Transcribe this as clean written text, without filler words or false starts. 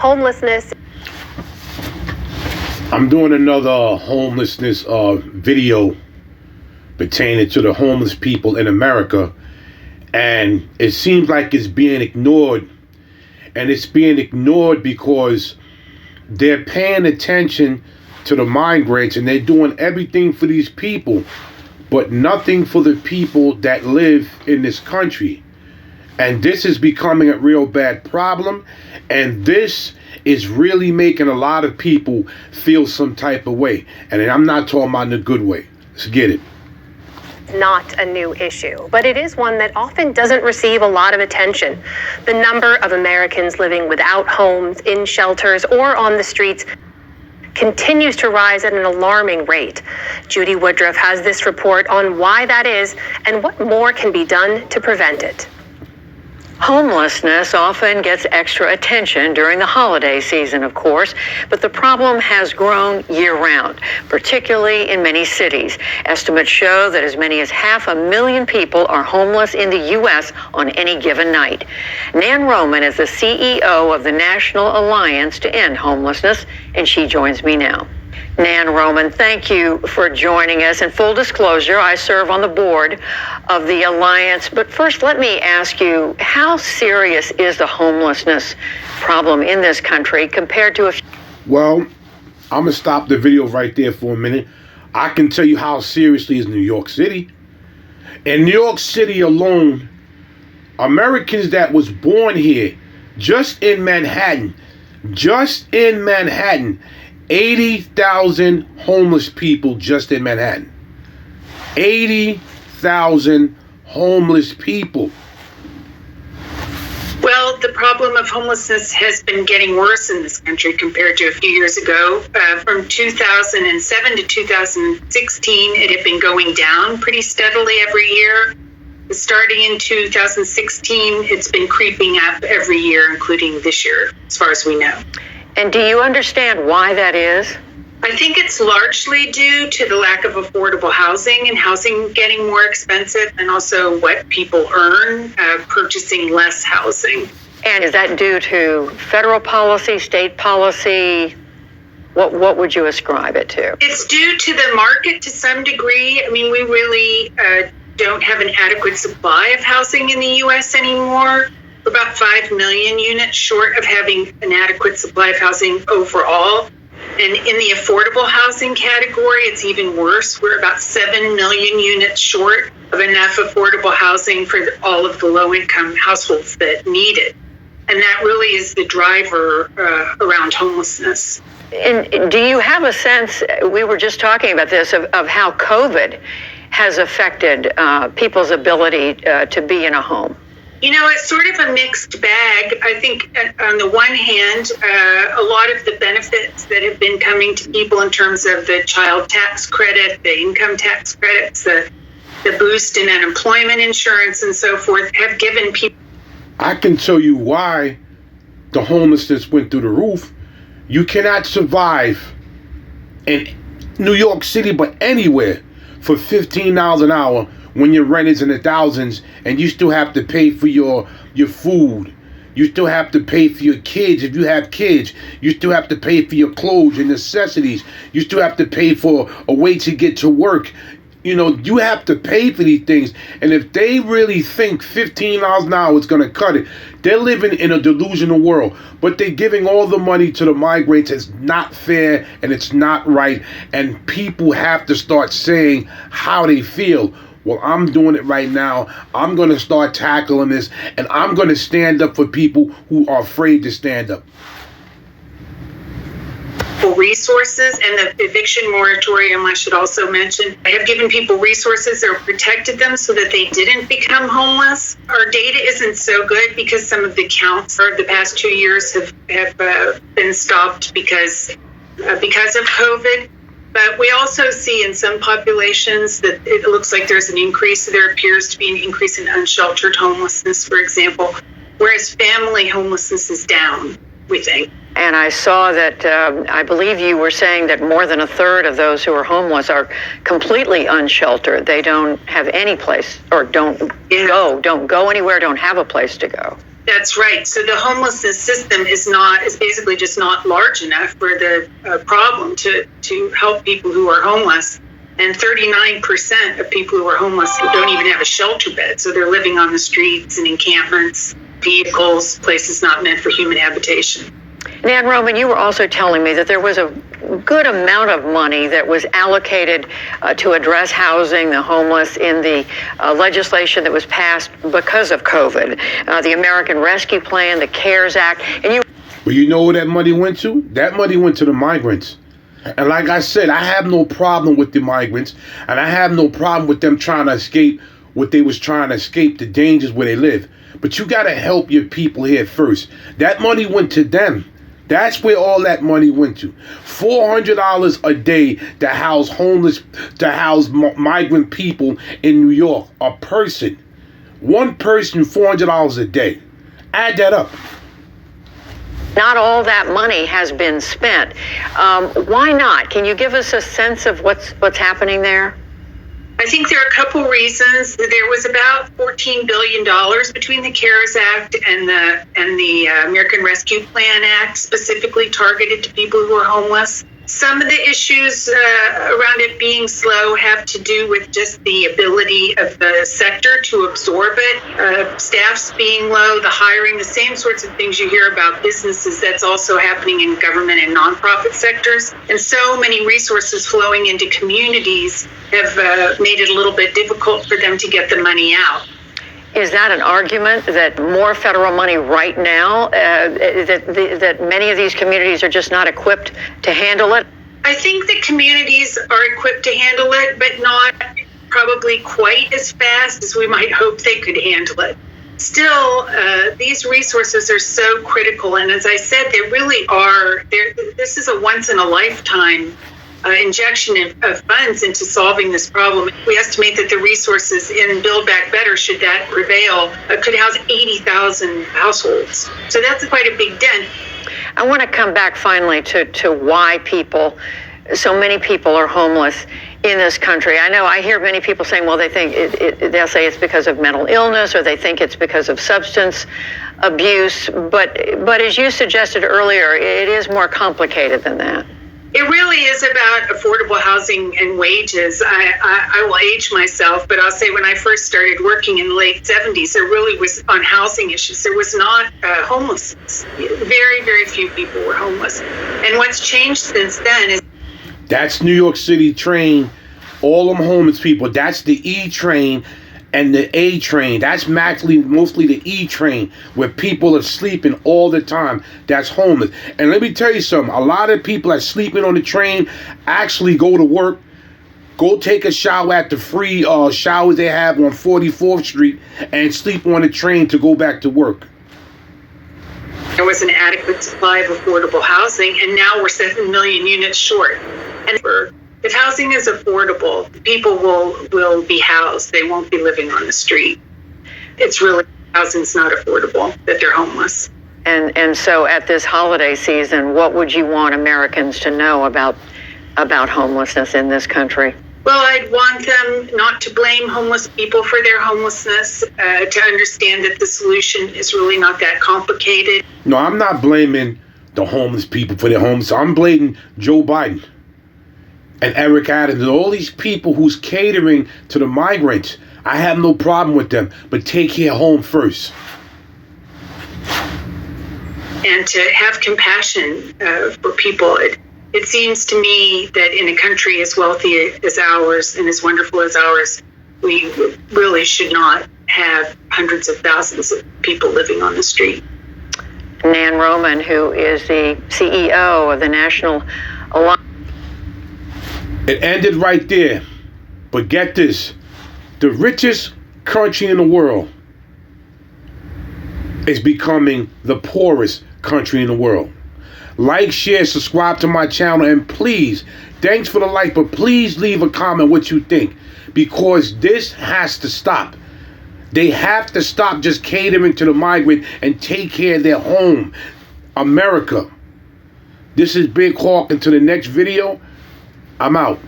Homelessness. I'm doing another homelessness video pertaining to the homeless people in America, and it seems like it's being ignored, and it's being ignored because they're paying attention to the migrants and they're doing everything for these people, but nothing for the people that live in this country. And this is becoming a real bad problem, and this is really making a lot of people feel some type of way. And I'm not talking about in a good way. Let's get it. Not a new issue, but it is one that often doesn't receive a lot of attention. The number of Americans living without homes, in shelters, or on the streets continues to rise at an alarming rate. Judy Woodruff has this report on why that is and what more can be done to prevent it. Homelessness often gets extra attention during the holiday season, of course, but the problem has grown year-round, particularly in many cities. Estimates show that as many as 500,000 people are homeless in the U.S. on any given night. Nan Roman is the CEO of the National Alliance to End Homelessness, and she joins me now. Nan Roman, thank you for joining us. And full disclosure, I serve on the board of the Alliance. But first, let me ask you, how serious is the homelessness problem in this country compared to Well, I'm going to stop the video right there for a minute. I can tell you how seriously is New York City. In New York City alone, Americans that was born here, just in Manhattan, 80,000 homeless people just in Manhattan. 80,000 homeless people. Well, the problem of homelessness has been getting worse in this country compared to a few years ago. From 2007 to 2016, it had been going down pretty steadily every year. Starting in 2016, it's been creeping up every year, including this year, as far as we know. And do you understand why that is? I think it's largely due to the lack of affordable housing and housing getting more expensive, and also what people earn purchasing less housing. And is that due to federal policy, state policy? What would you ascribe it to? It's due to the market to some degree. I mean, we really don't have an adequate supply of housing in the U.S. anymore. We're about 5 million units short of having an adequate supply of housing overall. And in the affordable housing category, it's even worse. We're about 7 million units short of enough affordable housing for all of the low-income households that need it. And that really is the driver around homelessness. And do you have a sense, we were just talking about this, of how COVID has affected people's ability to be in a home? You know, it's sort of a mixed bag. I think on the one hand, a lot of the benefits that have been coming to people in terms of the child tax credit, the income tax credits, the boost in unemployment insurance and so forth have given people. I can tell you why the homelessness went through the roof. You cannot survive in New York City, but anywhere, for $15 an hour when your rent is in the thousands, and you still have to pay for your food. You still have to pay for your kids. If you have kids, you still have to pay for your clothes, your necessities. You still have to pay for a way to get to work. You know, you have to pay for these things. And if they really think $15 an hour is going to cut it, they're living in a delusional world. But they're giving all the money to the migrants. It's not fair and it's not right. And people have to start saying how they feel. Well, I'm doing it right now. I'm going to start tackling this, and I'm going to stand up for people who are afraid to stand up. Resources and the eviction moratorium, I should also mention, have given people resources or protected them so that they didn't become homeless. Our data isn't so good because some of the counts for the past 2 years have been stopped because of COVID. But we also see in some populations that it looks like there's an increase. There appears to be an increase in unsheltered homelessness, for example, whereas family homelessness is down, we think. And I saw that, I believe you were saying that more than a third of those who are homeless are completely unsheltered. They don't have any place, or don't go anywhere, don't have a place to go. That's right. So the homelessness system is basically just not large enough for the problem to help people who are homeless. And 39% of people who are homeless don't even have a shelter bed. So they're living on the streets and encampments, vehicles, places not meant for human habitation. Nan Roman, you were also telling me that there was a good amount of money that was allocated to address housing the homeless in the legislation that was passed because of COVID, the American Rescue Plan, the CARES Act. And Well, you know where that money went to? That money went to the migrants. And like I said, I have no problem with the migrants, and I have no problem with them trying to escape what they was trying to escape, the dangers where they live. But you got to help your people here first. That money went to them. That's where all that money went to. $400 a day to house migrant people in New York. A person. One person, $400 a day. Add that up. not all that money has been spent. Why not? Can you give us a sense of what's happening there? I think there are a couple reasons. There was about $14 billion between the CARES Act and the American Rescue Plan Act, specifically targeted to people who are homeless. Some of the issues around it being slow have to do with just the ability of the sector to absorb it. Staffs being low, the hiring, the same sorts of things you hear about businesses, that's also happening in government and nonprofit sectors. And so many resources flowing into communities have made it a little bit difficult for them to get the money out. Is that an argument that more federal money right now, that many of these communities are just not equipped to handle it? I think the communities are equipped to handle it, but not probably quite as fast as we might hope they could handle it. Still, these resources are so critical, and as I said, they really are. This is a once-in-a-lifetime injection of funds into solving this problem. We estimate that the resources in Build Back Better, should that prevail, could house 80,000 households. So that's quite a big dent. I want to come back finally to why so many people are homeless in this country. I know I hear many people saying, well, they think they'll say it's because of mental illness, or they think it's because of substance abuse. But as you suggested earlier, it is more complicated than that. It really is about affordable housing and wages. I will age myself, but I'll say when I first started working in the late 70s, there really was on housing issues. There was not homelessness. Very, very few people were homeless. And what's changed since then is... That's New York City train, all them homeless people. That's the E train and the A train. That's mostly the E train, where people are sleeping all the time. That's homeless. And let me tell you something. A lot of people that sleeping on the train actually go to work, go take a shower at the free showers they have on 44th Street, and sleep on the train to go back to work. There was an adequate supply of affordable housing, and now we're 7 million units short. And if housing is affordable, people will be housed. They won't be living on the street. It's really, housing's not affordable, that they're homeless. And so at this holiday season, what would you want Americans to know about homelessness in this country? Well, I'd want them not to blame homeless people for their homelessness, to understand that the solution is really not that complicated. No, I'm not blaming the homeless people for their homelessness. I'm blaming Joe Biden and Eric Adams and all these people who's catering to the migrants. I have no problem with them, but take care home first. And to have compassion for people. It seems to me that in a country as wealthy as ours and as wonderful as ours, we really should not have hundreds of thousands of people living on the street. Nan Roman, who is the CEO of the National Alliance. It ended right there. But get this. The richest country in the world is becoming the poorest country in the world. Like, share, subscribe to my channel, and please, thanks for the like, but please leave a comment what you think, because this has to stop. They have to stop just catering to the migrant and take care of their home. America. This is Big Hawk. Until the next video, I'm out.